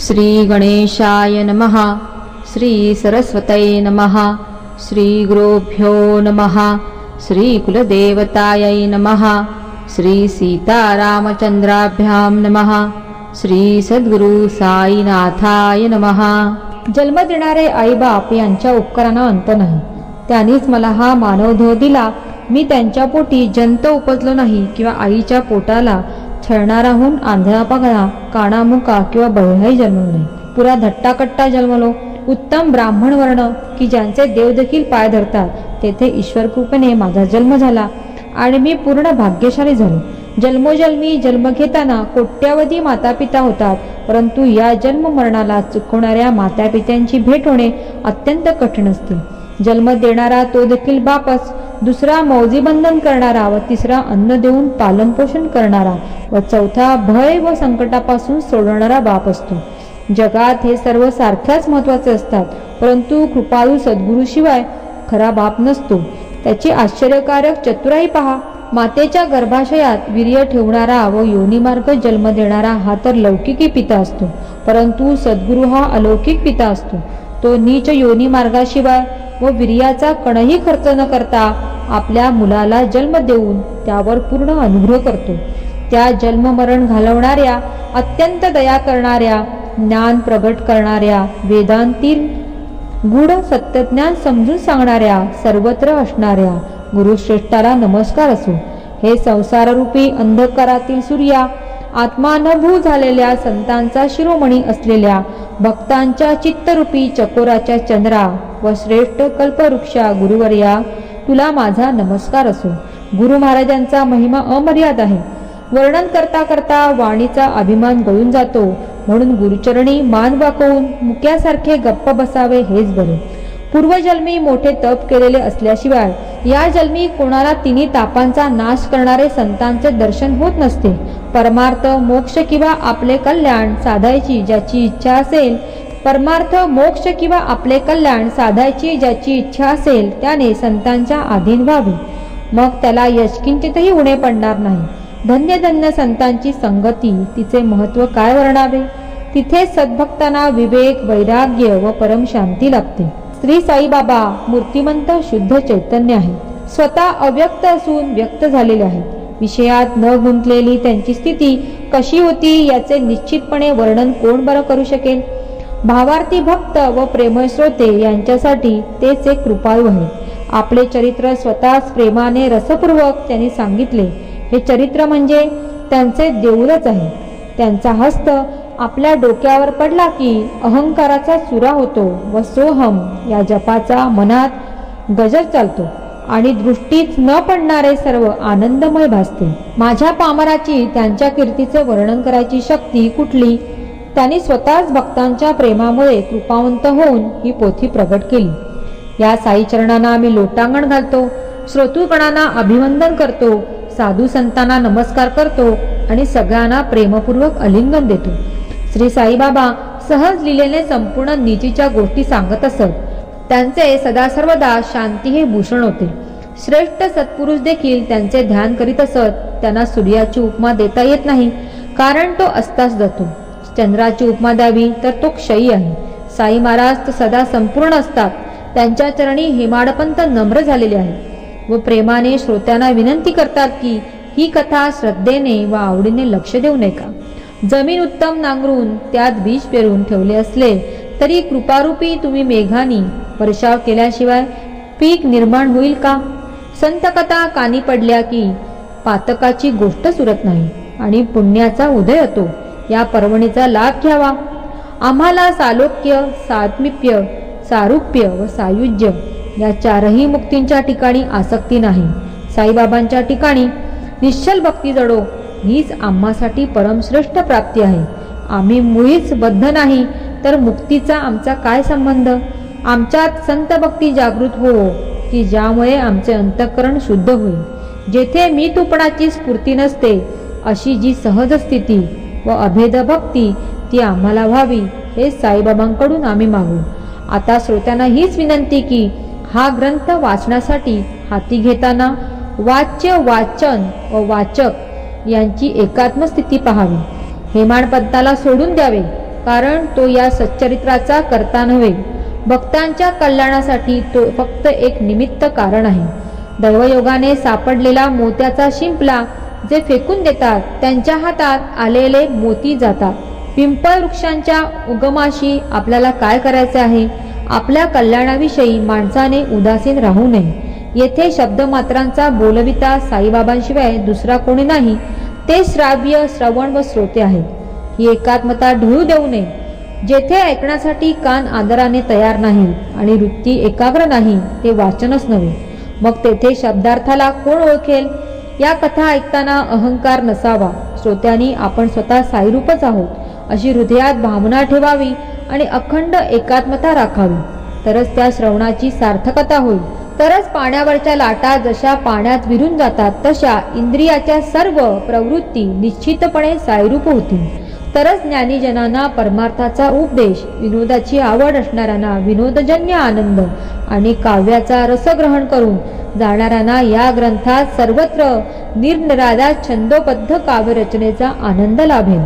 श्री गणेशाय नमः। श्री सरस्वतये नमः। श्री गुरुभ्यो नमः। श्री कुलदेवतायै नमः। श्री सीतारामचंद्राभ्यां नमः। श्री सद्गुरु साईनाथाय नमः। जन्म देणारे आईबाप यांच्या उपकारांना अंत नाही. त्यांनीच मला हा मानवदेह दिला. मी त्यांच्या पोटी जंत उपजलो नाही किंवा आईच्या पोटाला छळणाराहून आंधळा काणामुका किंवा बहिराही जन्मलो नाही. पुरा धट्टाकट्टा जन्मलो. उत्तम ब्राह्मण वर्ण की ज्यांचे देव देखील पाय धरतात तेथे ईश्वर कृपेने माझा जन्म झाला आणि मी पूर्ण भाग्यशाली झालो. जन्मोजन्मी जन्म घेताना कोट्यावधी मातापिता होतात, परंतु या जन्म मरणाला चुकवणाऱ्या मातापित्यांची भेट होणे अत्यंत कठीण असते. जन्म देणारा तो देखील बापच, दुसरा मौजी बंधन करणारा व तिसरा अन्न देऊन पालनपोषण करणारा व चौथा भय व संकटापासून सोडवणारा बाप असतो. जगात हे सर्व सारख्याच महत्वाचे असतात, परंतु कृपाळू सद्गुरूशिवाय खरा बाप नसतो. त्याची आश्चर्यकारक चतुराई पहा. मातेच्या गर्भाशयात वीर्य ठेवणारा व योनिमार्ग जन्म देणारा हा तर लौकिकी पिता असतो, परंतु सद्गुरू हा अलौकिक पिता असतो. तो नीच योनी मार्गाशिवाय व वीर्याचा कणही खर्च न करता आपल्या मुलाला जन्म देऊन त्यावर पूर्ण अनुग्रह करतो. त्या जन्म मरण घालवणाऱ्या, अत्यंत दया करणाऱ्या, ज्ञान प्रगट करणाऱ्या, वेदांतील गूढ सत्यज्ञान समजून सांगणाऱ्या, सर्वत्र असणाऱ्या गुरुश्रेष्ठाला नमस्कार असो. हे संसाररूपी अंधकारातील सूर्या, आत्मा न भू झालेल्या संतांचा शिरोमणी असलेल्या भक्तांच्या चित्तरूपी चकोराच्या चंद्रा व श्रेष्ठ कल्पवृक्षा गुरुवर्या, तुला माझा नमस्कार असो. गुरु महाराजांचा महिमा अमर्याद आहे. वर्णन करता करता वाणीचा अभिमान गळून जातो, म्हणून गुरुचरणी मान वाकवून मुक्यासारखे गप्प बसावे हेच बरे. पूर्वजन्मी मोठे तप केलेले असल्याशिवाय या जन्मी कोणाला तिन्ही तापांचा नाश करणारे संतांचे दर्शन होत नसते. परमार्थ मोक्ष किंवा आपले कल्याण साधायची ज्याची इच्छा असेल, परमार्थ मोक्ष किंवा आपले कल्याण साधायची ज्याची इच्छा असेल त्याने संतांच्या अधीन व्हावे, मग त्याला यशकिंचितही उणे पडणार नाही. धन्य धन्य संतांची संगती, तिचे महत्व काय वर्णावे. तिथे सद्भक्तांना विवेक, वैराग्य व परम शांती लाभते. श्री साईबाबा मूर्तिमंत शुद्ध चैतन्य आहे. स्वतः अव्यक्त असून व्यक्त झालेले आहेत. विषयात न गुंतलेली त्यांची स्थिती कशी होती याचे निश्चितपणे वर्णन कोण बरं करू शकेल. भावार्थी भक्त व प्रेमळ श्रोते यांच्यासाठी तेच एक कृपाळू आहे. आपले चरित्र स्वतःच प्रेमाने रसपूर्वक त्यांनी सांगितले. हे चरित्र म्हणजे त्यांचे देऊळच आहे. त्यांचा हस्त आपल्या डोक्यावर पडला की अहंकाराचा चुरा होतो व सोहम या जपाचा मनात गजर चालतो आणि दृष्टीत न पडणारे सर्व आनंदमय भासते. माझ्या पामराची त्यांच्या कीर्तीचे वर्णन करायची शक्ती कुठली. त्यांनी स्वतःच भक्तांच्या प्रेमामुळे कृपावंत होऊन ही पोथी प्रगट केली. या साई चरणांना आम्ही लोटांगण घालतो, श्रोतृगणांना अभिवंदन करतो, साधू संतांना नमस्कार करतो आणि सगळ्यांना प्रेमपूर्वक आलिंगन देतो. श्री साईबाबा सहज लिलेने संपूर्ण नीतीच्या गोष्टी सांगत असत. त्यांचे सदा सर्वदा शांती हे भूषण होते. श्रेष्ठ सत्पुरुष देखील त्यांचे ध्यान करीत असत. त्यांना सूर्याची उपमा देता येत नाही, कारण तो अस्तास जातो. चंद्राची उपमा द्यावी तर तो क्षयी आहे. साई महाराज सदा संपूर्ण असतात. त्यांच्या चरणी हेमाडपंत नम्र झालेले आहेत व प्रेमाने श्रोत्यांना विनंती करतात की ही कथा श्रद्धेने व आवडीने लक्ष देऊ नये का. जमीन उत्तम नांगरून त्यात बीज पेरून ठेवले असले तरी कृपारूपी तुम्ही मेघानी वर्षाव केल्याशिवाय पीक निर्माण होईल का. संत कथा कानी पडल्या की पातकाची गोष्ट सुरत नाही आणि पुण्याचा उदय होतो. या पर्वणीचा लाभ घ्यावा. आम्हाला सालोक्य, सात्मिप्य, सारूप्य व सायुज्य या चारही मुक्तींच्या ठिकाणी आसक्ती नाही. साईबाबांच्या ठिकाणी निश्चल भक्ती जडो हीच आम्हासाठी परमश्रेष्ठ प्राप्ती आहे. आम्ही मुळीच बद्ध नाही तर मुक्तीचा आमचा काय संबंध. आमच्यात संत भक्ती जागृत हो की ज्यामुळे आमचे अंतःकरण शुद्ध होईल. जेथे मी तुपणाची स्फूर्ती नसते अशी जी सहज स्थिती व अभेद भक्ती ती आम्हाला व्हावी हे साईबाबांकडून आम्ही मागू. आता श्रोत्यांना हीच विनंती की हा ग्रंथ वाचण्यासाठी हाती घेताना वाच्य, वाचन व वाचक यांची एकात्म स्थिती पाहावी. हेमाडपंथाला सोडून द्यावे. कारण तो या सच्चरित्राचा कर्ता नव्हे. भक्तांच्या कल्याणासाठी तो फक्त एक निमित्त कारण आहे. दैवयोगाने सापडलेला मोत्याचा शिंपला जे फेकून देतात त्यांच्या हातात आलेले मोती जातात. पिंपळ वृक्षांच्या उगमाशी आपल्याला काय करायचे आहे? आपल्या कल्याणाविषयी माणसाने उदासीन राहू नये. येथे शब्दमात्रांचा बोलविता साईबाबांशिवाय दुसरा कोणी नाही. ते श्राव्य, श्रवण व श्रोते आहेत. ही एकात्मता ढळू देऊ नये. जेथे ऐकण्यासाठी कान आदराने तयार नाही आणि वृत्ती एकाग्र नाही ते वाचनच नव्हे. मग तेथे शब्दार्थाला कोण ओळखेल? या कथा ऐकताना अहंकार नसावा. श्रोत्यांनी आपण स्वतः साईरूपच आहोत अशी हृदयात भावना ठेवावी आणि अखंड एकात्मता राखावी. तरच त्या श्रवणाची सार्थकता होईल. तरच पाण्यावरच्या लाटा जशा पाण्यात विरून जातात तशा इंद्रियाच्या सर्व प्रवृत्ती निश्चितपणे साईरूप होतील. तरच ज्ञानीजनांना परमार्थाचा उपदेश, विनोदाची आवड असणाऱ्यांना विनोदजन्य आनंद आणि काव्याचा रसग्रहण करून जाणाऱ्यांना या ग्रंथात सर्वत्र निरनिराळ्या छंदोबद्ध काव्यरचनेचा आनंद लाभेल.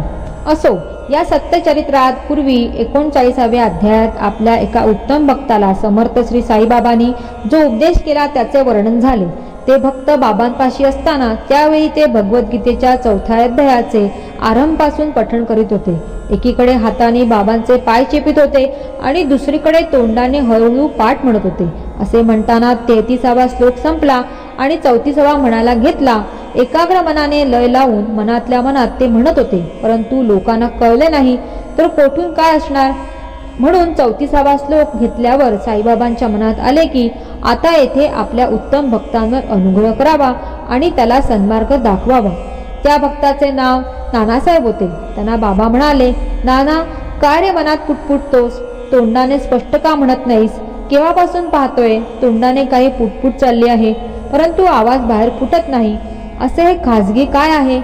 असो, या सत्यचरित्रात पूर्वी 39व्या अध्यायात आपल्या एका उत्तम भक्ताला समर्थ श्री साईबाबांनी जो उपदेश केला त्याचे वर्णन झाले. ते भक्त बाबांपाशी असताना त्यावेळी ते भगवद्गीतेच्या 4थ्या अध्यायाचे आरंभापासून पठण करीत होते. एकीकडे हाताने बाबांचे पाय चेपित होते आणि दुसरीकडे तोंडाने हळूहळू पाठ म्हणत होते. असे म्हणताना 33वा श्लोक संपला आणि 34वा म्हणायला घेतला. एकाग्र मनाने लय लावून मनातल्या मनात ते म्हणत होते, परंतु लोकांना कळले नाही तर कोठून काय असणार. म्हणून 34वा श्लोक घेतल्यावर साईबाबांच्या मनात आले की आता येथे आपल्या उत्तम भक्तांवर अनुग्रह करावा आणि त्याला सन्मार्ग दाखवावा. त्या भक्ताचे नाव नानासाहेब होते. त्यांना बाबा म्हणाले, नाना, काय रे मनात पुटपुटतोस? तोंडाने स्पष्ट का म्हणत नाहीस? केव्हापासून पाहतोय तोंडाने काही पुटपुट चालली आहे परंतु आवाज बाहेर फुटत नाही. असे हे खाजगी काय आहे?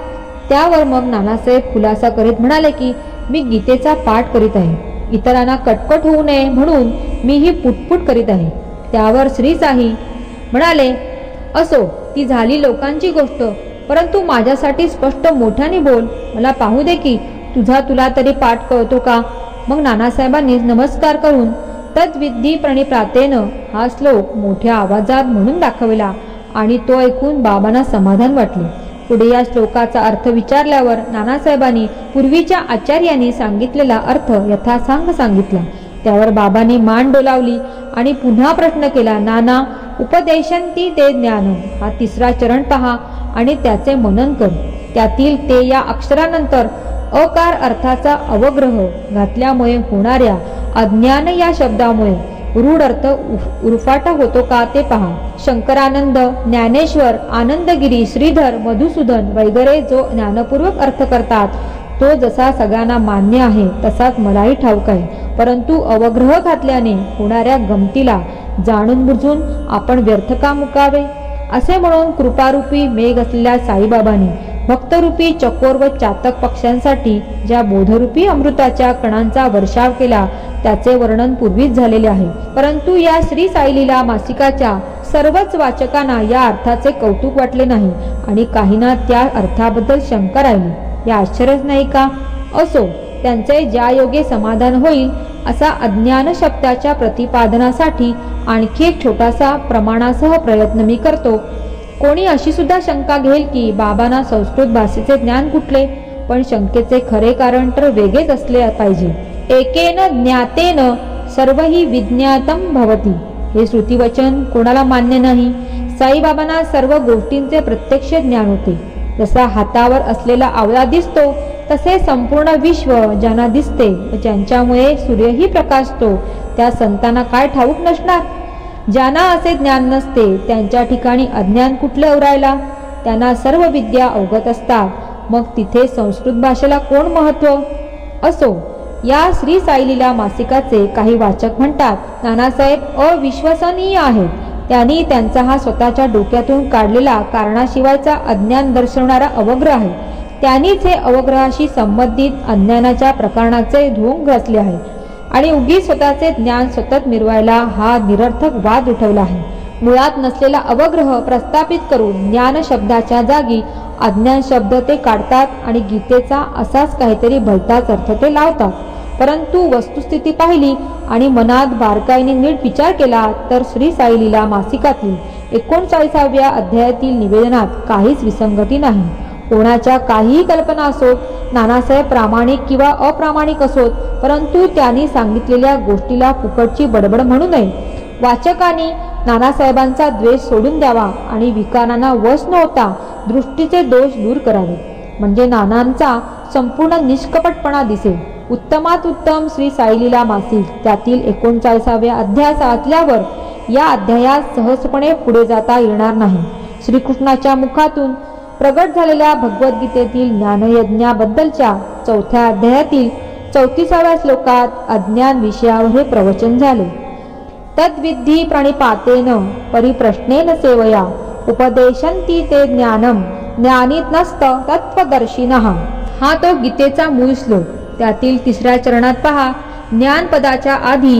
त्यावर मग नानासाहेब खुलासा करीत म्हणाले की मी गीतेचा पाठ करीत आहे. इतरांना कटकट होऊ नये म्हणून मी ही पुटपुट करीत आहे. त्यावर श्री साई म्हणाले, असो, ती झाली लोकांची गोष्ट, परंतु माझ्यासाठी स्पष्ट मोठ्याने बोल. मला पाहू दे की तुला तरी पाठ कळतो का? मग नानासाहेबांनी नमस्कार करून तद्विधी प्रणिप्रातेनं हा श्लोक मोठ्या आवाजात म्हणून दाखविला आणि तो ऐकून बाबांना समाधान वाटले. पुढे या श्लोकाचा अर्थ विचारल्यावर नानासाहेबांनी पूर्वीच्या आचार्यांनी सांगितलेला अर्थ यथासांग सांगितला. त्यावर बाबांनी मान डोलावली आणि पुन्हा प्रश्न केला, नाना, उपदेशंती ते ज्ञान हा 3रा चरण पहा आणि त्याचे मनन कर. त्यातील ते या अक्षरानंतर अकार अर्थाचा अवग्रह घातल्यामुळे होणाऱ्या अज्ञान या शब्दामुळे रूढ अर्थ उरफाटा होतो का ते पहा. शंकरानंद, ज्ञानेश्वर, आनंदगिरी, श्रीधर, मधुसूदन वगैरे जो ज्ञानपूर्वक अर्थ करतात तो जसा सगळ्यांना मान्य आहे तसाच मलाही ठाऊक आहे. परंतु अवग्रह घातल्याने होणाऱ्या गमतीला जाणून बुजून आपण व्यर्थ का मुकावे? असे म्हणून कृपारूपी मेघ असलेल्या साईबाबांनी भक्तरूपी चकोर व चातक पक्ष्यांसाठी ज्या बोधरूपी अमृताच्या कणांचा वर्षाव केला त्याचे वर्णन पूर्वीच झालेले आहे. परंतु या श्री साईलीला मासिकाच्या सर्वच वाचकांना या अर्थाचे कौतुक वाटले नाही आणि काहींना त्या अर्थाबद्दल शंका राहिली. या आश्चर्यच नाही का? असो, त्यांचे ज्या योगे समाधान होईल असा अज्ञान शब्दाच्या प्रतिपादनासाठी आणखी एक छोटासा प्रमाणासह प्रयत्न मी करतो. कोणी अशी सुद्धा शंका घेईल की बाबांना संस्कृत भाषेचे ज्ञान कुठले? पण शंकेचे खरे कारण तर वेगळेच असले पाहिजे. एकेन ज्ञातेन सर्वही विज्ञातम भवती हे श्रुतिवचन कोणाला मान्य नाही. साईबाबांना सर्व गोष्टींचे प्रत्यक्ष ज्ञान होते. जसा हातावर असलेला आवळा दिसतो तसे संपूर्ण विश्व ज्यांना दिसते व ज्यांच्यामुळे सूर्यही प्रकाशतो त्या संतांना काय ठाऊक नसणार? ज्यांना असे ज्ञान नसते त्यांच्या ठिकाणी अज्ञान कुठले उरायला? त्यांना सर्व विद्या अवगत असतात. मग तिथे संस्कृत भाषेला कोण महत्व? असो, या श्री साईलीला मासिकाचे काही वाचक म्हणतात, नानासाहेब अविश्वसनीय आहेत. त्यांनी त्यांचा हा स्वतःच्या डोक्यातून काढलेला कारणाशिवायचा अज्ञान दर्शवणारा अवग्रह आहे. त्यांनीच हे अवग्रहाशी संबंधित अज्ञानाच्या प्रकरणाचे ढोंग घातले आहे आणि उगीच स्वतःचे ज्ञान सतत मिरवायला हा निरर्थक वाद उठवला आहे. मुळात नसलेला अवग्रह प्रस्थापित करून ज्ञान शब्दाच्या जागी अज्ञान शब्द ते काढतात आणि गीतेचा असाच काहीतरी भलताच अर्थ ते लावतात. परंतु वस्तुस्थिती पाहिली आणि मनात बारकाईने नीट विचार केला तर श्री साई लीला मासिकातील 39व्या अध्यायातील निवेदनात काहीच विसंगती नाही. कोणाच्या काहीही कल्पना असोत, नानासाहेब प्रामाणिक किंवा अप्रामाणिक असोत, परंतु त्यांनी सांगितलेल्या गोष्टीला फुकटची बडबड म्हणू नये. वाचकांनी नानासाहेबांचा द्वेष सोडून द्यावा आणि विकारांना वश न होता दृष्टीचे दोष दूर करावे, म्हणजे नानांचा संपूर्ण निष्कपटपणा दिसेल. उत्तमात उत्तम श्री साईलीला मासिक त्यातील 39व्या अध्याय वाचल्यावर या अध्यायात सहजपणे पुढे जाता येणार नाही. श्रीकृष्णाच्या मुखातून प्रगट झालेल्या भगवद्गीतेतील ज्ञानयज्ञाबद्दलच्या 4थ्या अध्यायातील 34व्या श्लोकात अज्ञान विषयावर हे प्रवचन झाले. तद्विद्धि प्रणिपातेन परिप्रश्नेन सेवया उपदेशन्ति ते ज्ञानम ज्ञानिनस्त तत्वदर्शिनः. हा तो गीतेचा मूळ श्लोक. त्यातील 3ऱ्या चरणात पहा, ज्ञानपदाच्या आधी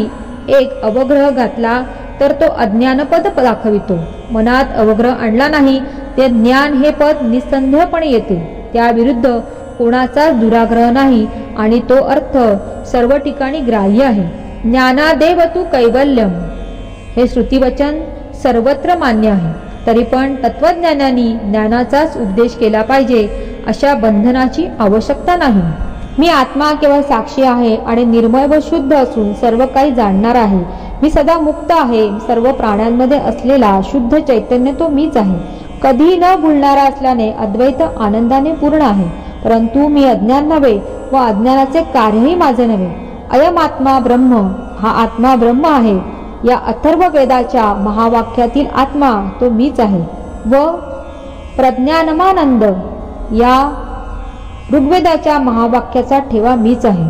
एक अवग्रह घातला तर तो अज्ञानपद दाखवितो. मनात अवग्रह आणला नाही ते ज्ञान हे पद निसंदेहपणे येते. त्याविरुद्ध कोणाचाच दुराग्रह नाही आणि तो अर्थ सर्व ठिकाणी ग्राह्य आहे. ज्ञानादेव तू कैवल्यम हे श्रुतिवचन सर्वत्र मान्य आहे. तरी पण तत्वज्ञानाने ज्ञानाचाच उपदेश केला पाहिजे अशा बंधनाची आवश्यकता नाही. मी आत्मा केवळ साक्षी आहे आणि निर्मळ व शुद्ध असून सर्व काही जाणणार आहे. मी सदा मुक्त आहे. सर्व प्राण्यांमध्ये असलेला शुद्ध चैतन्य तो मीच आहे. कधी न भुलणारा असल्याने अद्वैत आनंदाने पूर्ण आहे. परंतु मी अज्ञान नव्हे व अज्ञानाचे कार्यही माझे नव्हे. अयम आत्मा ब्रह्म हा आत्मा ब्रह्म आहे. या अथर्व वेदाच्या महावाक्यातील आत्मा तो मीच आहे व प्रज्ञानमानंद या ऋग्वेदाच्या महावाक्याचा ठेवा मीच आहे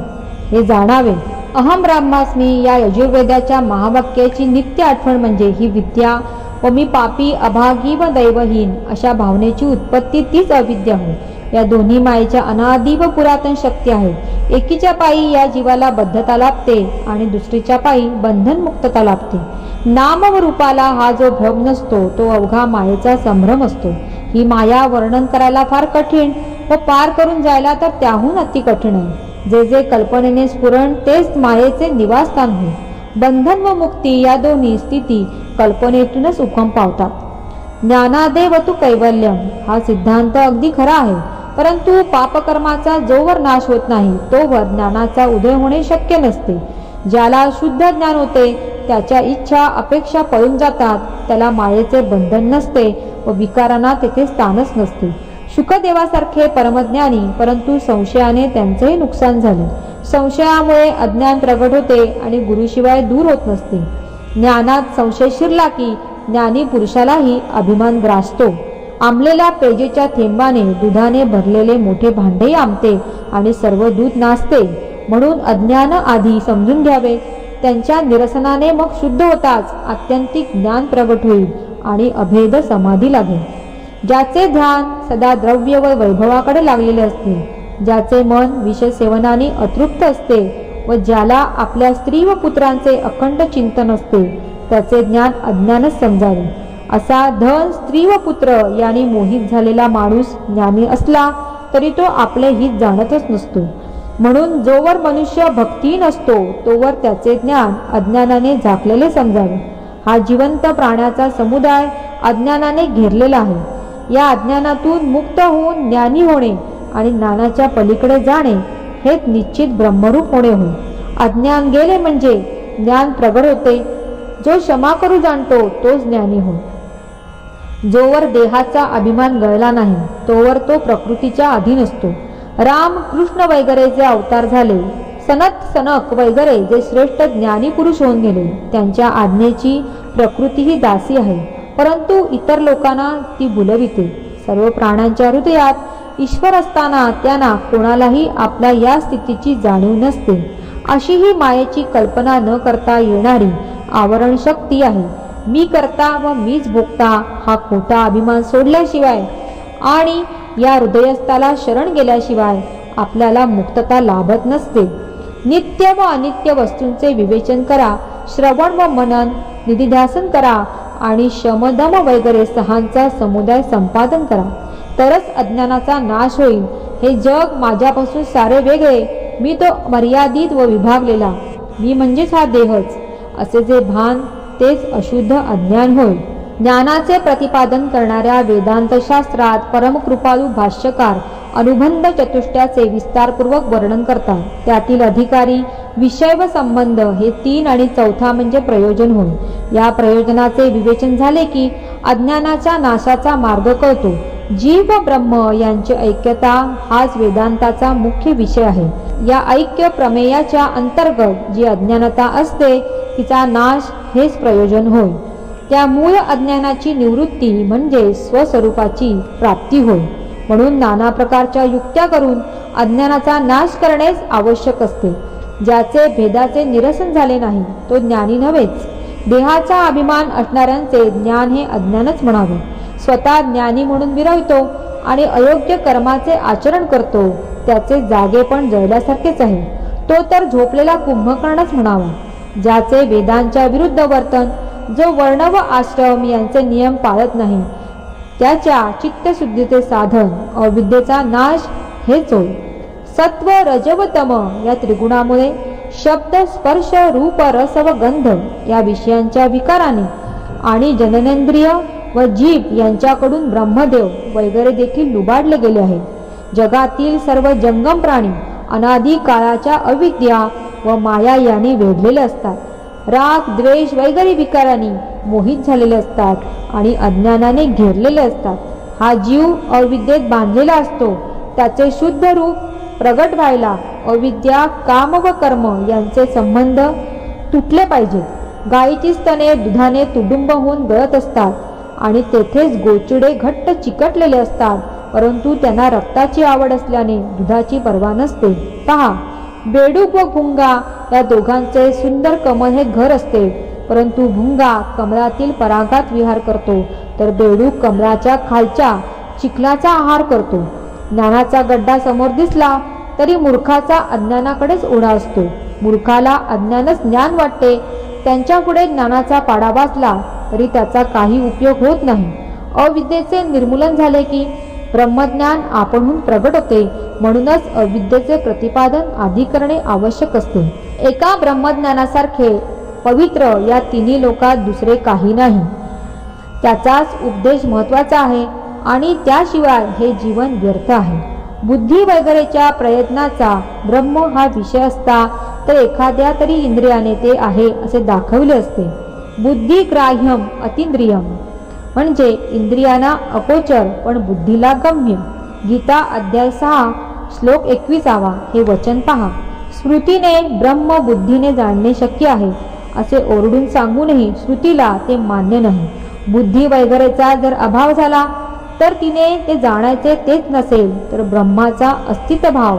हे जाणावे. अहम ब्रह्मास्मी या यजुर्वेदाच्या महावाक्याची नित्य आठवण म्हणजे ही विद्या व मी पापी अभागी व दैवहीन अशा भावनेची उत्पत्ती तीच अविद्या होय. या दोन्ही मायेच्या अनादि व पुरातन शक्ती आहेत. एकीच्या पायी या जीवाला बद्धता लाभते आणि दुसरीच्या पायी बंधन मुक्तता लाभते. नाम व रूपाला हा जो भ्रम नसतो तो अवघा मायेचा संभ्रम असतो. ही माया वर्णन करायला फार कठीण व पार करून जायला तर त्याहून अति कठीण आहे. जे जे कल्पनेने स्फुरण तेच मायेचे निवासस्थान होय. बंधन व मुक्ती या दोन्ही स्थिती कल्पनेतूनच उगम पावतात. ज्ञानादेव तू कैवल्यम हा सिद्धांत अगदी खरा आहे. परंतु पापकर्माचा जोवर नाश होत नाही तोवर ज्ञानाचा उदय होणे शक्य नसते. ज्याला शुद्ध ज्ञान होते त्याच्या इच्छा अपेक्षा पळून जातात. त्याला मायेचे बंधन नसते व विकारांना तेथे स्थानच नसते. शुकदेवासारखे परमज्ञानी परंतु संशयाने त्यांचेही नुकसान झाले. संशयामुळे अज्ञान प्रगट होते आणि गुरुशिवाय दूर होत नसते. ज्ञानात संशय शिरला की ज्ञानी पुरुषालाही अभिमान ग्रासतो. आंबलेल्या पेजेच्या थेंबाने दुधाने भरलेले मोठे भांडेही आंबते आणि सर्व दूध नासते. म्हणून अज्ञान आधी समजून घ्यावे. त्यांच्या निरसनाने मग शुद्ध होताच आत्यंतिक ज्ञान प्रगट होईल आणि अभेद समाधी लागेल. ज्याचे ध्यान सदा द्रव्य व वैभवाकडे लागलेले असते, ज्याचे मन विषय सेवनाने अतृप्त असते व ज्याला आपल्या स्त्री व पुत्रांचे अखंड चिंतन असते त्याचे ज्ञान अज्ञानच समजावे. असा धन स्त्री व पुत्र यांनी मोहित झालेला माणूस ज्ञानी असला तरी तो आपले हित जाणतच नसतो. म्हणून जोवर मनुष्य भक्तीहीन असतो तोवर त्याचे ज्ञान अज्ञानाने झाकलेले समजावे. हा जिवंत प्राण्याचा समुदाय अज्ञानाने घेरलेला आहे. या अज्ञानातून मुक्त होऊन ज्ञानी होणे आणि ज्ञानाच्या पलीकडे जाणे हेच निश्चित ब्रह्मरूप होणे होय. अज्ञान गेले म्हणजे ज्ञान प्रगट होते. जो क्षमा करू जाणतो तोच ज्ञानी होय. जोवर देहाचा अभिमान गळला नाही तोवर तो प्रकृतीच्या अधीन असतो. राम कृष्ण वगैरे जे अवतार झाले, सनत सनक वगैरे जे श्रेष्ठ ज्ञानी पुरुष होऊन गेले, त्यांच्या आज्ञेची प्रकृती ही दासी आहे, परंतु इतर लोकांना ती भुलविते. सर्व प्राण्यांच्या हृदयात ईश्वर असताना त्यांना कोणालाही आपल्या या स्थितीची जाणीव नसते. अशी ही मायेची कल्पना न करता येणारी आवरण शक्ती आहे. मी करता व मीच भोगता हा खोटा अभिमान सोडल्याशिवाय आणि या हृदयस्थाला शरण गेल्याशिवाय आपल्याला मुक्तता लाभत नसते. नित्य व अनित्य वस्तूंचे विवेचन करा. श्रवण व मनन निधिध्यासन करा आणि शमदम वगैरे सहांचा समुदाय संपादन करा. तरच अज्ञानाचा नाश होईल. हे जग माझ्यापासून सारे वेगळे, मी तो मर्यादित व विभागलेला, मी म्हणजेच हा देहच, असे जे भान तेच अशुद्ध अज्ञान होय. ज्ञानाचे प्रतिपादन करणाऱ्या वेदांत शास्त्रात परमकृपाळू भाष्यकार अनुबंध चतुष्टयाचे विस्तारपूर्वक वर्णन करतात. त्यातील अधिकारी, विषय व संबंध हे 3 आणि चौथा म्हणजे प्रयोजन होय. या प्रयोजनाचे विवेचन झाले की अज्ञानाच्या नाशाचा मार्ग कळतो. जीव व ब्रह्म यांची ऐक्यता हाच वेदांताचा मुख्य विषय आहे. या ऐक्य प्रमेयाच्या अंतर्गत जी अज्ञानता असते तिचा नाश हेच प्रयोजन होय. त्या मूळ अज्ञानाची निवृत्ती म्हणजे स्वस्वरूपाची प्राप्ती होय. म्हणून नाना प्रकारच्या युक्त्या करून अज्ञानाचा नाश करणेच आवश्यक असते. ज्याचे भेदाचे निरसन झाले नाही तो ज्ञानी नव्हेच. देहाचा अभिमान असणाऱ्यांचे ज्ञान हे अज्ञानच म्हणावे. स्वतः ज्ञानी म्हणून विरवतो आणि अयोग्य कर्माचे आचरण करतो त्याचे जागे पण जळल्यासारखेच आहे. तो तर झोपलेला कुंभकर्णच म्हणावा. ज्याचे वेदांच्या विरुद्ध वर्तन, जो वर्ण व आश्रम यांचे नियम पाळत नाही, त्याच्या चित्तशुद्धीचे साधन अविद्येचा नाश हेच होय. सत्व, रज व तम या त्रिगुणामुळे शब्द, स्पर्श, रूप, रस व गंध या विषयांच्या विकाराने आणि जननेंद्रिय व जीभ यांच्याकडून ब्रह्मदेव वगैरे देखील लुबाडले गेले आहेत. जगातील सर्व जंगम प्राणी अनादी काळाच्या अविद्या व माया याने वेढलेले असतात. राग, द्वेष वगैरे विकारांनी मोहित झालेले असतात आणि अज्ञानाने घेरलेले असतात. हा जीव अविद्येत बांधलेला असतो. त्याचे शुद्ध रूप प्रगट व्हायला अविद्या, काम व कर्म यांचे संबंध तुटले पाहिजेत. गायीची स्तने दुधाने तुडुंब होऊन गळत असतात आणि तेथेच गोचिडे घट्ट चिकटलेले असतात, परंतु त्यांना रक्ताची आवड असल्याने दुधाची पर्वा नसते. पहा, बेडूक व भुंगा या दोघांचे सुंदर कमळ हे घर असते, परंतु भुंगा कमळातील परागात विहार करतो तर बेडूक कमळाच्या खालच्या चिखलाचा आहार करतो. ज्ञानाचा गड्डा समोर दिसला तरी मूर्खाचा अज्ञानाकडेच ओढा असतो. मूर्खाला अज्ञानच ज्ञान वाटते. त्यांच्या पुढे ज्ञानाचा पाडा वाचला तरी त्याचा काही उपयोग होत नाही. अविद्येचे निर्मूलन झाले की ब्रह्मज्ञान आपणहून प्रगट होते. म्हणूनच अविद्येचे प्रतिपादन आधी करणे आवश्यक असते. एका ब्रह्मज्ञानासारखे पवित्र या तिन्ही लोकात दुसरे काही नाही. त्याचाच उपदेश महत्त्वाचा आहे आणि त्याशिवाय हे जीवन व्यर्थ आहे. बुद्धी वगैरेच्या प्रयत्नाचा ब्रह्म हा विषय असता तर एखाद्या तरी इंद्रियाने ते आहे असे दाखवले असते. बुद्धी ग्राह्यम अतींद्रियम म्हणजे इंद्रियांना अगोचर पण बुद्धीला गम्य. गीता अध्याय 6 श्लोक 21 हे वचन पहा. स्मृतीने ब्रह्म बुद्धीने जाणणे शक्य आहे असे ओरडून सांगूनही श्रुतीला ते मान्य नाही. बुद्धी वगैरेचा जर अभाव झाला तर तिने ते जाणायचे तेच नसेल तर ब्रह्माचा अस्तित्व भाव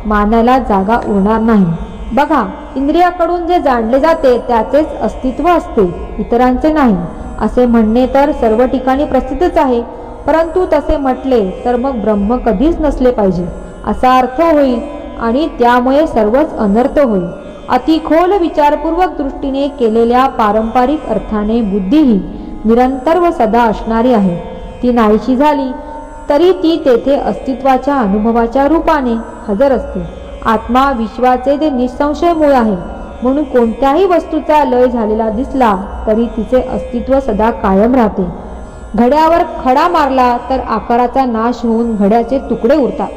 मानायला जागा उरणार नाही. बघा, इंद्रियाकडून जे जाणले जाते त्याचेच अस्तित्व असते, इतरांचे नाही असे म्हणणे तर सर्व ठिकाणी प्रसिद्धच आहे. परंतु तसे म्हटले तर मग ब्रह्म कधीच नसले पाहिजे असा अर्थ होईल आणि त्यामुळे सर्वच अनर्थ होईल. अतिखोल विचारपूर्वक दृष्टीने केलेल्या पारंपरिक अर्थाने बुद्धी ही निरंतर व सदा असणारी आहे. ती नाहीशी झाली तरी ती तेथे अस्तित्वाच्या अनुभवाच्या रूपाने हजर असते. आत्मा विश्वाचे जे निसंशय मूळ आहे, म्हणून कोणत्याही वस्तूचा लय झालेला दिसला तरी तिचे अस्तित्व सदा कायम राहते. घड्यावर खडा मारला तर आकाराचा नाश होऊन घड्याचे तुकडे उरतात.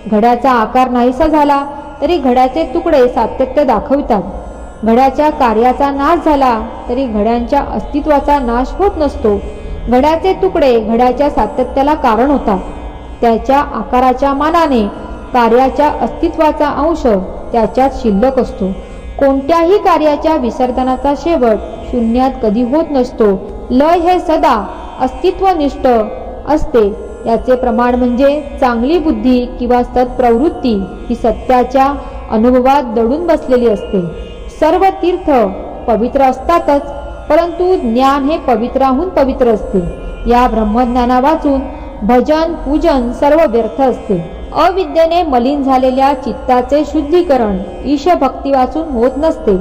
घड्याचा आकार नाहीसा झाला तरी घड्याचे तुकडे सातत्य दाखवितात. घड्याच्या कार्याचा नाश झाला तरी घड्यांच्या अस्तित्वाचा नाश होत नसतो. घड्याचे तुकडे घड्याच्या सातत्याला कारण होतात. त्याच्या आकाराच्या मानाने कार्याच्या अस्तित्वाचा अंश त्याच्यात शिल्लक असतो. कोणत्याही कार्याच्या विसर्जनाचा शेवट शून्यात कधी होत नसतो. लय हे सदा अस्तित्वनिष्ठ असते. याचे प्रमाण म्हणजे चांगली बुद्धी किंवा सत्प्रवृत्ती ही सत्याच्या अनुभवात दडून बसलेली असते. सर्व तीर्थ पवित्र असतातच, परंतु ज्ञान हे पवित्राहून पवित्र असते. या ब्रह्मज्ञाना वाचून भजन पूजन सर्व व्यर्थ असते. अविद्येने मलिन झालेल्या चित्ताचे शुद्धीकरण ईशभक्ती वाचून होत नसते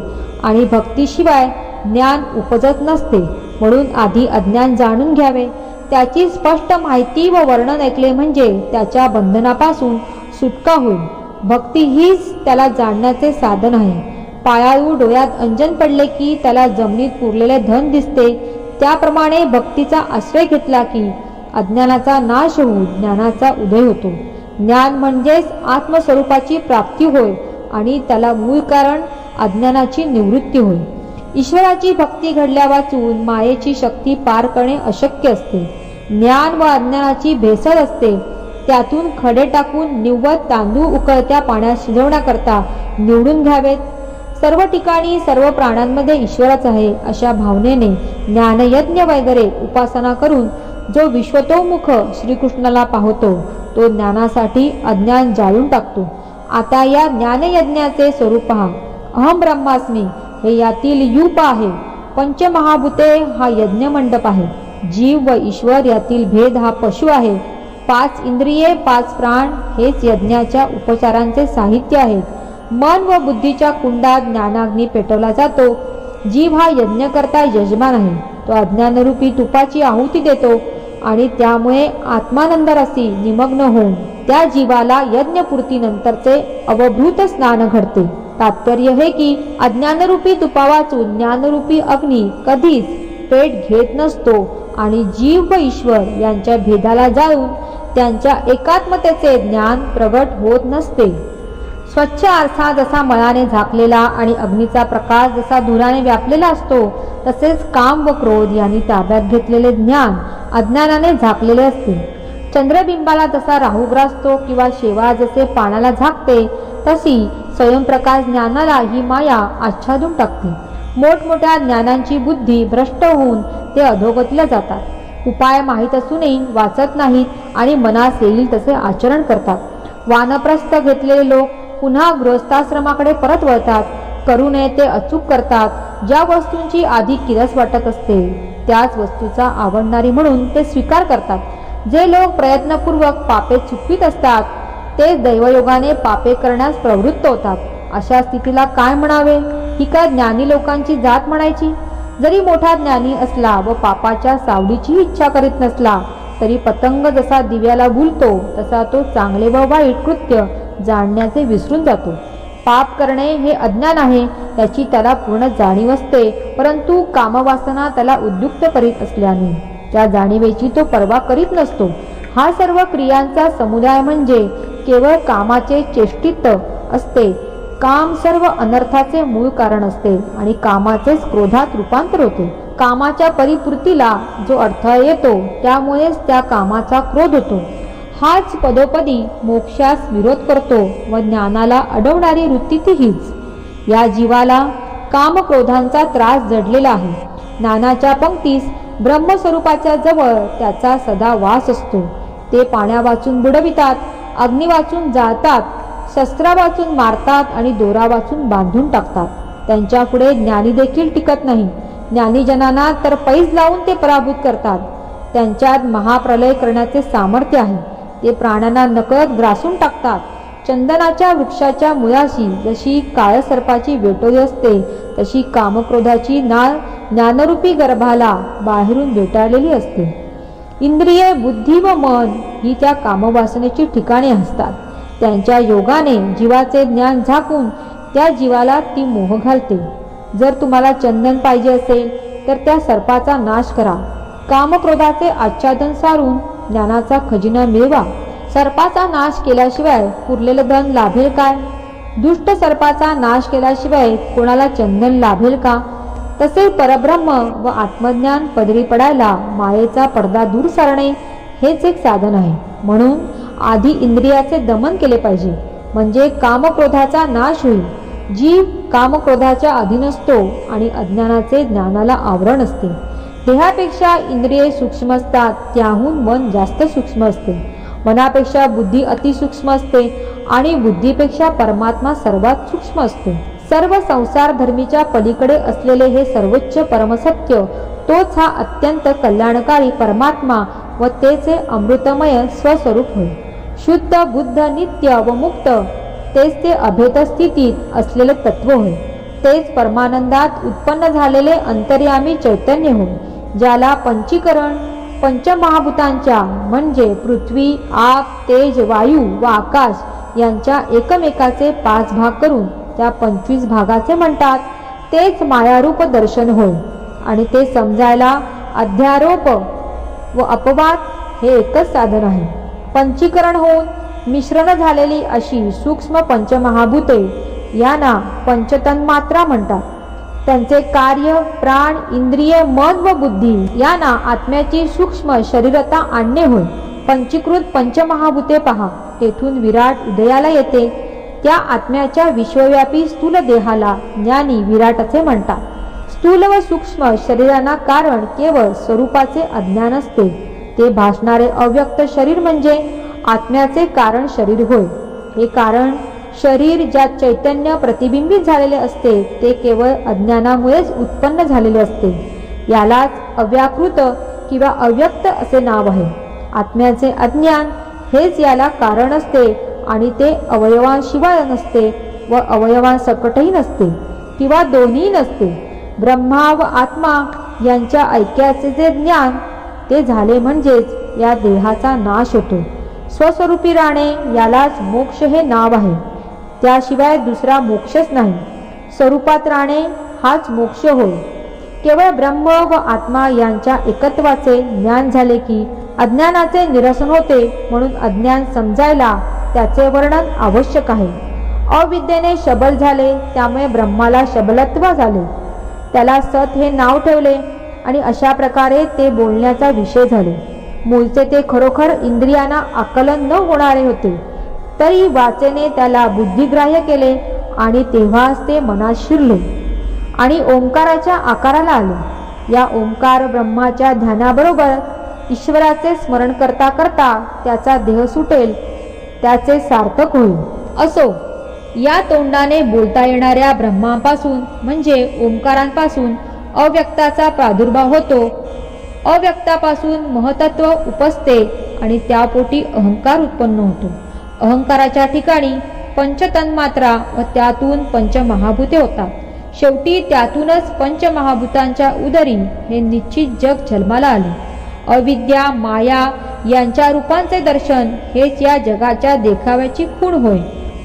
आणि भक्तीशिवाय ज्ञान उपजत नसते. म्हणून आधी अज्ञान जाणून घ्यावे. त्याची स्पष्ट माहिती व वर्णन ऐकले म्हणजे त्याच्या बंधनापासून सुटका होईल. भक्ती हीच त्याला जाणण्याचे साधन आहे. पायाळू डोळ्यात अंजन पडले की त्याला जमिनीत पुरलेले धन दिसते, त्याप्रमाणे भक्तीचा आश्रय घेतला की अज्ञानाचा नाश होऊन ज्ञानाचा उदय होतो. ज्ञान म्हणजेच आत्मस्वरूपाची प्राप्ती होय आणि त्याला मूळ कारण अज्ञानाची निवृत्ती होय. ईश्वराची भक्ती घडल्या वाचून मायेची शक्ती पार करणे अशक्य असते. ज्ञान व अज्ञानाची भेसळ असते. त्यातून खडे टाकून निव्वळ तांदूळ उकळत्या पाण्यात शिजवण्याकरता निवडून घ्यावेत. सर्व ठिकाणी सर्व प्राण्यांमध्ये ईश्वरच आहे अशा भावनेने ज्ञानयज्ञ वगैरे उपासना करून जो विश्वतोमुख श्रीकृष्णाला पाहतो तो ज्ञानासाठी अज्ञान जाळून टाकतो. आता या ज्ञानयज्ञाचे स्वरूप पहा. अहम ब्रह्मास्मी हे यातील यूप आहे. पंचमहाभूते हा यज्ञ मंडप आहे. जीव व ईश्वर यातील भेद हा पशु आहे. 5 इंद्रिये 5 प्राण हेच यज्ञाच्या उपचारांचे साहित्य आहेत. मन व बुद्धीच्या कुंडात ज्ञानाग्नी पेटवला जातो. जीव हा यज्ञकर्ता यजमान आहे. तो अज्ञानरूपी तुपाची आहुती देतो आणि त्यामुळे आत्मानंदरसी निमग्न होऊन त्या जीवाला यज्ञपूर्तीनंतरचे अवभूत स्नान घडते. तात्पर्य हे की अज्ञानरूपी तुपा वाचून ज्ञानरूपी अग्नी कधीच पेट घेत नसतो आणि जीव व ईश्वर यांच्या भेदाला जाळून त्यांच्या एकात्मतेचे ज्ञान प्रगट होत नसते. स्वच्छ आरसा जसा मळाने झाकलेला आणि अग्नीचा प्रकाश जसा धुराने व्यापलेला असतो, तसेच काम व क्रोध यांनी ताब्यात घेतलेले ज्ञान अज्ञानाने झाकलेले असते. चंद्रबिंबाला जसा राहू ग्रासतो किंवा शेवाळ जसे पाण्याला झाकते, तशी स्वयंप्रकाश ज्ञानाला ही माया आच्छादून टाकते. मोठमोठ्या ज्ञानांची बुद्धी भ्रष्ट होऊन ते अधोगतीला जातात. उपाय माहीत असूनही वाचत नाहीत आणि मनास येईल तसे आचरण करतात. वानप्रस्थ घेतलेले लोक पुन्हा गृहस्थाश्रमाकडे परत वळतात. करू नये ते अचूक करतात. ज्या वस्तूंची आधी किरस वाटत असते त्याच वस्तूचा आवडणारी म्हणून ते स्वीकार करतात. जे लोक प्रयत्नपूर्वक पापे चुकवीत असतात ते दैवयोगाने पापे करण्यास प्रवृत्त होतात. अशा स्थितीला काय म्हणावे? ही काय ज्ञानी लोकांची जात म्हणायची? जरी मोठा ज्ञानी असला व पापाच्या सावलीची इच्छा करीत नसला तरी पतंग जसा दिव्याला भुलतो तसा तो चांगले व वाईट कृत्य जाणण्याचे विसरून जातो. पाप करणे हे अज्ञान आहे याची त्याला पूर्ण जाणीव असते, परंतु कामवासना त्याला उद्युक्त करीत असल्याने त्या जाणीवेची तो पर्वा करीत नसतो. हा सर्व क्रियांचा समुदाय म्हणजे केवळ कामाचे चेष्टित असते. काम सर्व अनर्थाचे मूळ कारण असते आणि कामाचेच क्रोधात रूपांतर होते. कामाच्या परिपूर्तीला जो अडथळा येतो त्यामुळेच त्या कामाचा क्रोध होतो. हाच पदोपदी मोक्षास विरोध करतो व ज्ञानाला अडवणारी वृत्ती ती हीच. या जीवाला कामक्रोधांचा त्रास जडलेला आहे. ज्ञानाच्या पंक्तीस ब्रह्मस्वरूपाच्या जवळ त्याचा सदा वास असतो. ते पाण्या वाचून बुडवितात, अग्नी वाचून जाळतात, शस्त्रा वाचून मारतात आणि दोरा वाचून बांधून टाकतात. त्यांच्या पुढे ज्ञानी देखील टिकत नाही. ज्ञानीजनांना तर पैज लावून ते पराभूत करतात. त्यांच्यात महाप्रलय करण्याचे सामर्थ्य आहे. ते प्राण्यांना नकळत ग्रासून टाकतात. चंदनाच्या वृक्षाच्या मुळाशी जशी काळ सर्पाची वेटोळी असते तशी कामक्रोधाची नाळ ज्ञानरूपी गर्भाला बाहेरून वेटाळलेली असते. इंद्रिये, बुद्धी व मन ही त्या कामवासनेची ठिकाणे असतात. त्यांच्या योगाने जीवाचे ज्ञान झाकून त्या जीवाला ती मोह घालते. जर तुम्हाला चंदन पाहिजे असेल तर त्या सर्पाचा नाश करा. कामक्रोधाचे आच्छादन सारून ज्ञानाचा खजिना मिळवा. सर्पाचा नाश केल्याशिवाय पुरलेले धन लाभेल काय? दुष्ट सर्पाचा नाश केल्याशिवाय कोणाला चंदन लाभेल का? तसे परब्रह्म व आत्मज्ञान पदरी पडायला मायेचा पडदा दूर सारणे हेच एक साधन आहे. म्हणून आधी इंद्रियाचे दमन केले पाहिजे, म्हणजे कामक्रोधाचा नाश होईल. जीव कामक्रोधाच्या अधीन असतो आणि अज्ञानाचे ज्ञानाला आवरण असते. देहापेक्षा इंद्रिये सूक्ष्म असतात, त्याहून मन जास्त सूक्ष्म असते. मनापेक्षा बुद्धी अतिसूक्ष्म असते आणि बुद्धीपेक्षा परमात्मा सर्वात सूक्ष्म असतो. सर्व संसार धर्मीच्या पलीकडे असलेले हे सर्वोच्च परमसत्य तोच हा अत्यंत कल्याणकारी परमात्मा व तेचे अमृतमय स्वस्वरूप होय. शुद्ध, बुद्ध, नित्य व मुक्त तेच ते अभेद स्थितीत असलेले तत्व होय. तेच परमानंदात उत्पन्न झालेले अंतर्यामी चैतन्य होय, ज्याला पंचीकरण पंचमहाभूतांच्या म्हणजे पृथ्वी, आग, तेज, वायू व आकाश यांच्या एकमेकाचे 5 भाग करून त्या 25 भागाचे म्हणतात, तेच मायारूप दर्शन होय. आणि ते समजायला अध्यारोप व अपवाद हे एकच साधन आहे. पंचीकरण होऊन मिश्रण झालेली अशी सूक्ष्म पंचमहाभूते यांना पंचतन्मात्रा म्हणतात. त्यांचे कार्य प्राण, इंद्रिय, मन व बुद्धी यांना आत्म्याची सूक्ष्म शरीरता आणणे होय. पंचीकृत पंचमहाभूते पहा, तेथून विराट उदयाला येते. त्या आत्म्याच्या विश्वव्यापी स्थूल देहाला ज्ञानी विराट असे म्हणतात. स्थूल व सूक्ष्म शरीरांना कारण केवळ स्वरूपाचे अज्ञान असते. ते भासणारे अव्यक्त शरीर म्हणजे आत्म्याचे कारण शरीर होय. हे कारण शरीर ज्यात चैतन्य प्रतिबिंबित झालेले असते ते केवळ अज्ञानामुळेच उत्पन्न झालेले असते. यालाच अव्याकृत किंवा अव्यक्त असे नाव आहे. आत्म्याचे अज्ञान हेच याला कारण असते आणि ते अवयवांशिवाय नसते व अवयवांसकटही नसते किंवा दोन्ही नसते. ब्रह्मा व आत्मा यांच्या ऐक्याचे जे ज्ञान ते झाले म्हणजेच या देहाचा नाश होतो. स्वस्वरूपी राहणे यालाच मोक्ष हे नाव आहे. त्याशिवाय दुसरा मोक्षच नाही. स्वरूपात राहणे हाच मोक्ष होय. केवळ ब्रह्म व आत्मा यांच्या एकत्वाचे ज्ञान झाले की अज्ञानाचे निरसन होते. म्हणून अज्ञान समजायला त्याचे वर्णन आवश्यक आहे. अविद्येने शबल झाले त्यामुळे ब्रह्माला शबलत्व झाले. त्याला सत हे नाव ठेवले आणि अशा प्रकारे ते बोलण्याचा विषय झाले. मूळचे ते खरोखर इंद्रियांना आकलन न होणारे होते, तरी वाचेने त्याला बुद्धिग्राह्य केले आणि तेव्हाच ते मनात शिरले आणि ओंकाराच्या आकाराला आले. या ओंकार ब्रह्माच्या ध्यानाबरोबर ईश्वराचे स्मरण करता करता त्याचा देह सुटेल, त्याचे सार्थक होईल. असो, या तोंडाने बोलता येणाऱ्या ब्रह्मापासून म्हणजे ओंकारांपासून अव्यक्ताचा प्रादुर्भाव होतो. अव्यक्तापासून महतत्व उपसते आणि त्यापोटी अहंकार उत्पन्न होतो. अहंकाराच्या ठिकाणी पंचतन्मात्रा व त्यातून पंचमहाभूते होतात. शेवटी त्यातूनच पंचमहाभूतांच्या उदरी हे निश्चित जग जन्माला आले. अविद्या माया यांच्या रूपांचे दर्शन हेच या जगाच्या देखाव्याची खूण होय.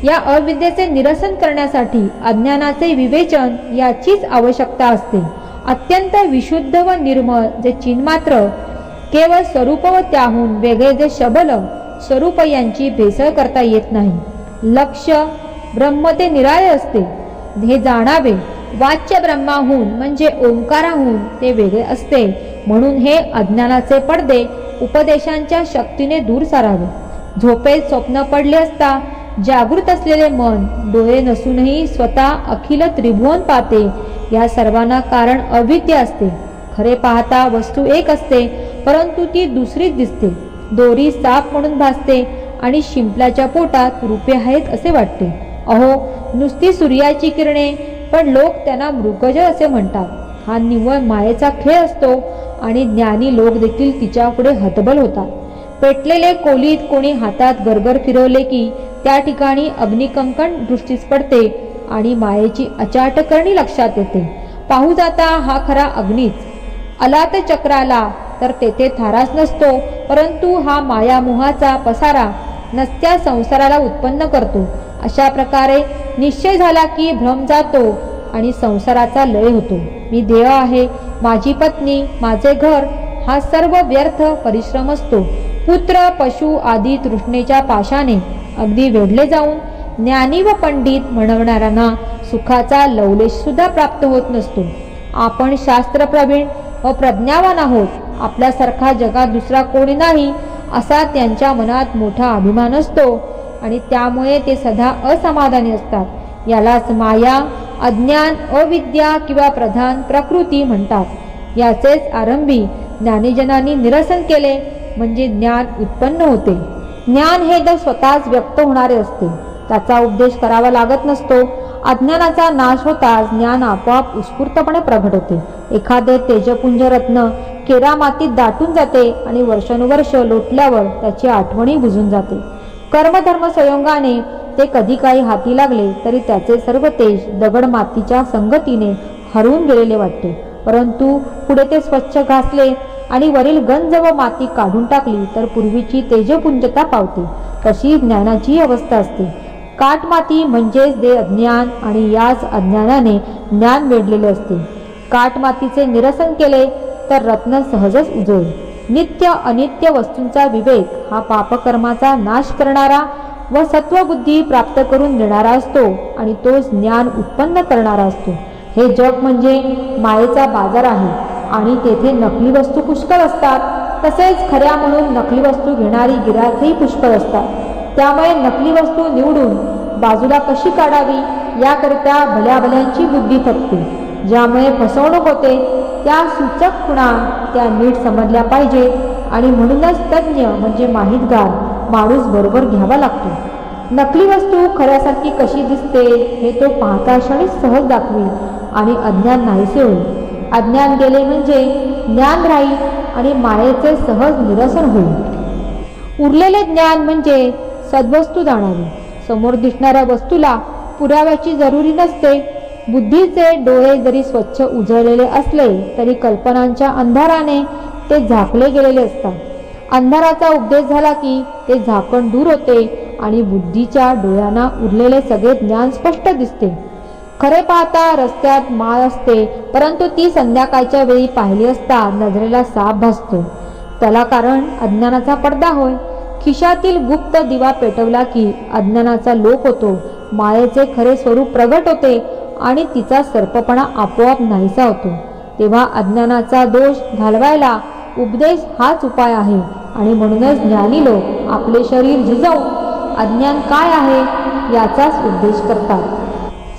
या अविद्येचे निरसन करण्यासाठी अज्ञानाचे विवेचन याचीच आवश्यकता असते. अत्यंत विशुद्ध व निर्मळ जे चिन्मात्र केवळ स्वरूप व त्याहून वेगळे जे शबल स्वरूप यांची भेसळ करता येत नाही. लक्ष्य ब्रह्म ते निराळे असते हे जाणावे. वाच्य ब्रह्माहून म्हणजे ओंकाराहून ते वेगळे असते. म्हणून हे अज्ञानाचे पडदे उपदेशांच्या शक्तीने दूर सारावे. झोपेत स्वप्न पडले असता जागृत असलेले मन डोळे नसूनही स्वतः अखिल त्रिभुवन पाहते. या सर्वांना कारण अविद्या असते. खरे पाहता वस्तू एक असते, परंतु ती दुसरीच दिसते. दोरी साप म्हणून भासते आणि शिंपल्याच्या पोटात रुपे आहेत असे वाटते. अहो, नुसती सूर्याची किरणे, पण लोक त्यांना मृगज असे म्हणतात. हा निव्वळ मायेचा खेळ असतो आणि ज्ञानी लोक देखील तिच्या पुढे हतबल होतात. पेटलेले कोलीत कोणी हातात गरगर फिरवले की त्या ठिकाणी अग्निकंकण दृष्टीस पडते आणि मायेची अचाट करणी लक्षात येते. पाहू जाता हा खरा अग्नीच. अलात चक्राला तर तेथे थाराच नसतो, परंतु हा मायामोहाचा पसारा नसत्या संसाराला उत्पन्न करतो. अशा प्रकारे निश्चय झाला की भ्रम जातो आणि संसाराचा लय होतो. मी देह आहे, माझी पत्नी, माझे घर हा सर्व व्यर्थ परिश्रम असतो. पुत्र पशु आदी तृष्णेच्या पाशाने अगदी वेढले जाऊन ज्ञानी व पंडित म्हणवणाऱ्यांना सुखाचा लवलेश सुद्धा प्राप्त होत नसतो. आपण शास्त्रप्रवीण व प्रज्ञावान आहोत, आपल्यासारखा जगात दुसरा कोणी नाही असा त्यांच्या मनात मोठा अभिमान असतो आणि त्यामुळे ते सदा असमाधानी असतात. यालाच माया, अज्ञान, अविद्या किंवा प्रधान प्रकृती म्हणतात. याचेच आरंभी ज्ञानीजनांनी निरसन केले म्हणजे ज्ञान उत्पन्न होते. ज्ञान हे तर स्वतःच व्यक्त होणारे असते, त्याचा उपदेश करावा लागत नसतो. अज्ञानाचा नाश होताच ज्ञान आपोआप उत्स्फूर्तपणे प्रगट होते. एखादे तेजपुंज रत्न केरा मातीत दाटून जाते आणि वर्षानुवर्ष लोटल्यावर त्याची आठवणी बुजून जाते. कर्मधर्म संयोगाने ते कधी काही हाती लागले तरी त्याचे सर्व तेज दगड मातीच्या संगतीने हरवून गेलेले वाटते. परंतु पुढे ते स्वच्छ घासले आणि वरील गंज व माती काढून टाकली तर पूर्वीची तेजपुंजता पावते. तशी ज्ञानाची अवस्था असते. काटमाती म्हणजेच ते अज्ञान आणि याच अज्ञानाने ज्ञान वेढलेले असते. काटमातीचे निरसन केले तर रत्न सहजच उजळेल. नित्य अनित्य वस्तूंचा विवेक हा पापकर्माचा नाश करणारा व सत्वबुद्धी प्राप्त करून देणारा असतो आणि तो ज्ञान उत्पन्न करणारा असतो. हे जग म्हणजे मायेचा बाजार आहे आणि तेथे नकली वस्तू पुष्कळ असतात. तसेच खऱ्या म्हणून नकली वस्तू घेणारी गिराईकही पुष्कळ असतात. त्यामुळे नकली वस्तू निवडून बाजूला कशी काढावी याकरिता भल्या भल्यांची बुद्धी थकते. ज्यामुळे फसवणूक होते त्या सूचक खुणा त्या नीट समजल्या पाहिजे आणि म्हणूनच तज्ज्ञ म्हणजे माहितगार माणूस बरोबर घ्यावा लागतो. नकली वस्तू खऱ्यासारखी कशी दिसते हे तो पाहता क्षणीच सहज दाखवी आणि अज्ञान नाहीसे होईल. अज्ञान गेले म्हणजे ज्ञान राहील आणि मायेचे सहज निरसन होईल. उरलेले ज्ञान म्हणजे सद्वस्तू जाणावी. समोर दिसणाऱ्या वस्तूला पुराव्याची जरुरी नसते. बुद्धीचे डोळे जरी स्वच्छ उजळलेले असले तरी कल्पनांच्या अंधाराने ते झाकले गेलेले असतात. अंधाराचा उपदेश झाला की ते झाकण दूर होते आणि बुद्धीच्या डोळ्यांना उरलेले सगळे ज्ञान स्पष्ट दिसते. खरे पाहता रस्त्यात माळ असते, परंतु ती संध्याकाळच्या वेळी पाहिली असता नजरेला साप भासतो. त्याला कारण अज्ञानाचा पडदा होय. खिशातील गुप्त दिवा पेटवला की अज्ञानाचा लोप होतो, मायेचे खरे स्वरूप प्रगट होते आणि तिचा सर्पपणा आपोआप नाहीसा होतो. तेव्हा अज्ञानाचा दोष घालवायला उपदेश हाच उपाय आहे आणि म्हणूनच ज्ञानी लोक आपले शरीर झिजवून अज्ञान काय आहे याचाच उपदेश करतात.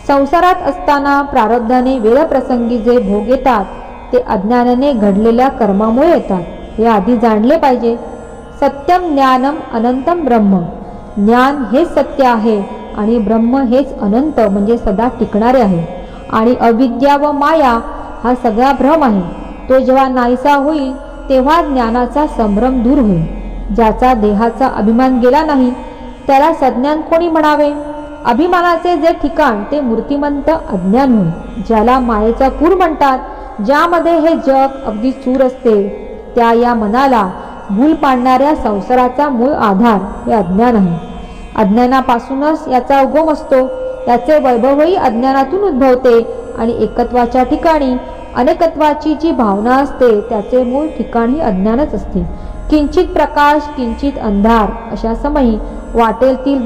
संसारात असताना प्रारब्धाने वेळप्रसंगी जे भोग येतात ते अज्ञानाने घडलेल्या कर्मामुळे येतात हे आधी जाणले पाहिजे. सत्यम ज्ञानम अनंतम ब्रह्म. ज्ञान हेच सत्य आहे आणि ब्रह्म हेच अनंत म्हणजे सदा टिकणारे आहे. आणि अविद्या व माया हा सगळा भ्रम आहे. तो जेव्हा नाहीसा होईल तेव्हा ज्ञानाचा संभ्रम दूर होईल. ज्याचा देहाचा अभिमान गेला नाही त्याला सज्ञान कोणी म्हणावे. अभिमानाचे जे ठिकाण ते मूर्तिमंत अज्ञान होय. ज्याला मायेचा पूर म्हणतात, ज्यामध्ये हे जग अगदी चूर असते, त्या या मनाला भूल पाडणाऱ्या संसाराचा मूळ आधार हे अज्ञान आहे. अज्ञानापासूनच याचा उगम असतो. याचे वैभवही अज्ञानातून उद्भवते आणि एकत्वाच्या ठिकाणी अनेकत्वाची जी भावना असते त्याचे मूळ ठिकाणी अज्ञानच असते. किंचित प्रकाश किंचित अंधार अशा समयी वाटेल ती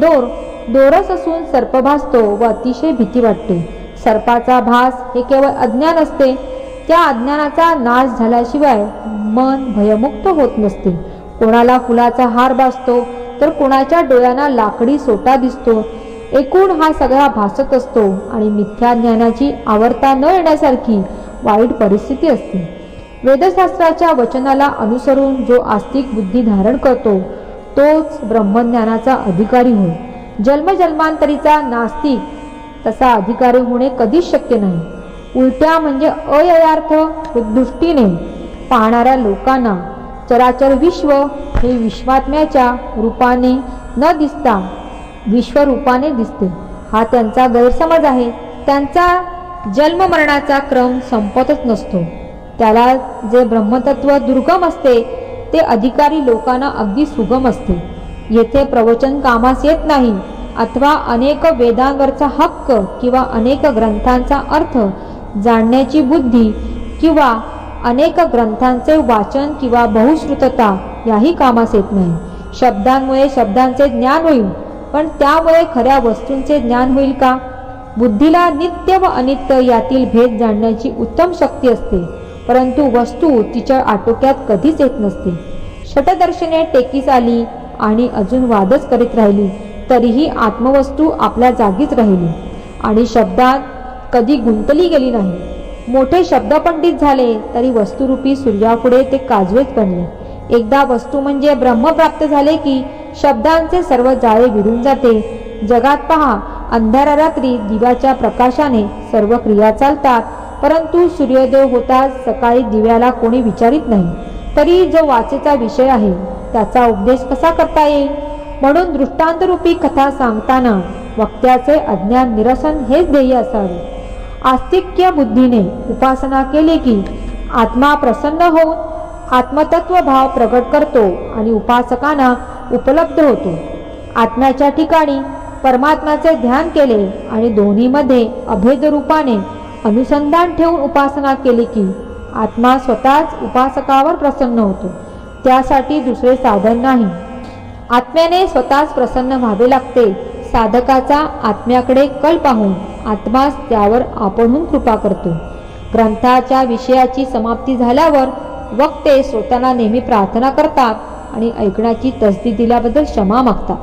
दोरच असून सर्प भासतो व अतिशय भीती वाटते. सर्पाचा भास हे केवळ अज्ञान असते. त्या अज्ञानाचा नाश झाल्याशिवाय मन भयमुक्त होत नसते. कोणाला फुलाचा हार भासतो तर कोणाच्या डोळ्यांना लाकडी सोटा दिसतो. एकूण हा सगळा भासत असतो आणि मिथ्या ज्ञानाची आवर्ता न येण्यासारखी वाईट परिस्थिती असते. वेदशास्त्राच्या वचनाला अनुसरून जो आस्तिक बुद्धी धारण करतो तोच ब्रह्मज्ञानाचा अधिकारी होय. जन्मजन्मांतरीचा नास्तिक तसा अधिकारी होणे कधीच शक्य नाही. उलट्या म्हणजे अयथार्थ दृष्टीने पाहणाऱ्या लोकांना चराचर विश्व हे विश्वात्म्याच्या रूपाने न दिसता विश्वरूपाने दिसते हा त्यांचा गैरसमज आहे. त्यांचा जन्ममरणाचा क्रम संपतच नसतो. त्याला जे ब्रह्मतत्व दुर्गम असते ते अधिकारी लोकांना अगदी सुगम असते. येथे प्रवचन कामास येत नाही अथवा अनेक वेदांवरचा हक्क किंवा अनेक ग्रंथांचा अर्थ जाणण्याची बुद्धी किंवा अनेक ग्रंथांचे वाचन किंवा बहुश्रुतता याही कामास येत नाही. शब्दांमुळे शब्दांचे ज्ञान होईल, पण त्यामुळे खऱ्या वस्तूंचे ज्ञान होईल का? बुद्धीला नित्य व अनित्य यातील भेद जाणण्याची उत्तम शक्ती असते, परंतु वस्तू तिच्या आटोक्यात कधीच येत नसते. षटदर्शने टेकीस आली आणि अजून वादच करीत राहिली तरीही आत्मवस्तू आपल्या जागीच राहिली आणि शब्दात कधी गुंतली गेली नाही. मोठे शब्दपंडित झाले तरी वस्तुरूपी सूर्यापुढे ते काजवेच बनले. एकदा वस्तू म्हणजे ब्रह्म प्राप्त झाले की शब्दांचे सर्व जाळे विरून जाते. जगात पहा, अंधारा रात्री दिव्याच्या प्रकाशाने सर्व क्रिया चालतात, परंतु सूर्योदय होताच सकाळी दिव्याला कोणी विचारित नाही. तरी जो वाचेचा विषय आहे त्याचा उपदेश कसा करता येईल? म्हणून दृष्टांतरूपी कथा सांगताना वक्त्याचे अज्ञान निरसन हेच ध्येय असावे. आस्तिक्य बुद्धीने उपासना केली की आत्मा प्रसन्न होऊन आत्मतत्व भाव प्रगट करतो आणि उपासकांना उपलब्ध होतो. आत्म्याच्या ठिकाणी परमात्म्याचे ध्यान केले आणि दोन्हीमध्ये अभेद रूपाने अनुसंधान ठेवून उपासना केली की आत्मा स्वतःच उपासकावर प्रसन्न होतो. त्यासाठी दुसरे साधन नाही. आत्म्याने स्वतःच प्रसन्न व्हावे लागते. साधकाचा आत्म्याकडे कल पाहून आत्माच त्यावर आपणहून कृपा करतो. ग्रंथाच्या विषयाची समाप्ती झाल्यावर वक्ते श्रोत्यांना नेहमी प्रार्थना करतात आणि ऐकण्याची तसदी दिल्याबद्दल क्षमा मागतात.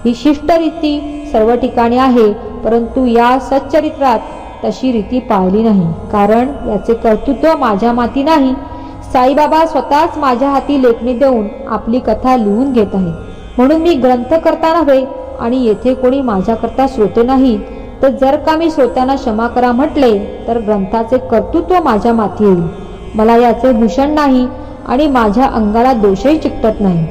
ही शिष्ट रीती सर्व ठिकाणी आहे, परंतु या सच्चरित्रात तशी रीती पाळली नाही. कारण याचे कर्तृत्व माझ्या माती नाही. साईबाबा स्वतःच माझ्या हाती लेखणी देऊन आपली कथा लिहून घेत आहे. म्हणून मी ग्रंथ करता नव्हे आणि येथे कोणी माझ्याकरता श्रोते नाही. तर जर का मी श्रोत्यांना क्षमा करा म्हटले तर ग्रंथाचे कर्तृत्व माझ्या माथी येईल. मला याचे भूषण नाही आणि माझ्या अंगाला दोषही चिकटत नाही.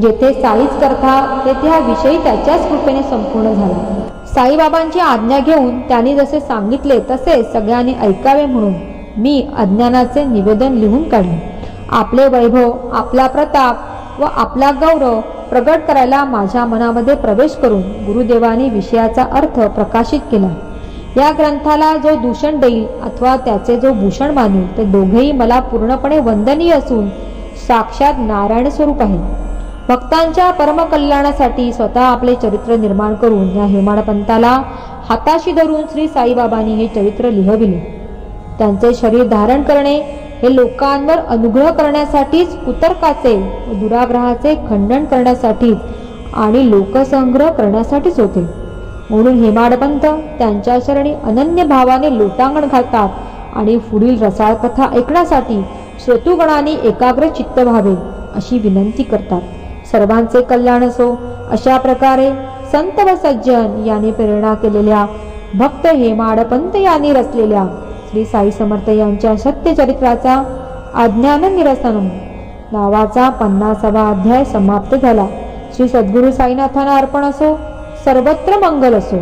जेथे साईच करता तेथे हा विषय त्याच्याच कृपेने संपूर्ण झाला. साईबाबांची आज्ञा घेऊन त्यांनी जसे सांगितले तसे सगळ्यांनी ऐकावे म्हणून मी अज्ञानाचे निवेदन लिहून काढले. आपले वैभव, आपला प्रताप व आपला गौरव प्रगट करायला माझ्या मनामध्ये प्रवेश करून गुरुदेवानी विषयाचा अर्थ प्रकाशित केला. या ग्रंथाला जो दूषण देईल अथवा त्याचे जो भूषण मानेल ते दोघेही मला पूर्णपणे वंदनीय असून साक्षात नारायण स्वरूप आहे. भक्तांच्या परमकल्याणासाठी स्वतः आपले चरित्र निर्माण करून या हेमाडपंताला हाताशी धरून श्री साईबाबांनी हे चरित्र लिहविले. त्यांचे शरीर धारण करणे हे लोकांवर अनुग्रह करण्यासाठीच, कुतर्काचे व दुराग्रहाचे खंडन करण्यासाठीच आणि लोकसंग्रह करण्यासाठीच होते. म्हणून हेमाडपंत त्यांच्या चरणी अनन्य भावाने लोटांगण घालतात आणि पुढील रसाळ कथा ऐकण्यासाठी श्रोतृगणांनी एकाग्र चित्त व्हावे अशी विनंती करतात. सर्वांचे कल्याण असो. अशा प्रकारे संत व सज्जन यांनी प्रेरणा केलेल्या भक्त हेमाडपंत यांनी रचलेल्या श्री साई समर्थ यांच्या सत्यचरित्राचा अज्ञान निरसन नावाचा 50वा अध्याय समाप्त झाला. श्री सद्गुरू साईनाथांना अर्पण असो. सर्वत्र मंगल असो.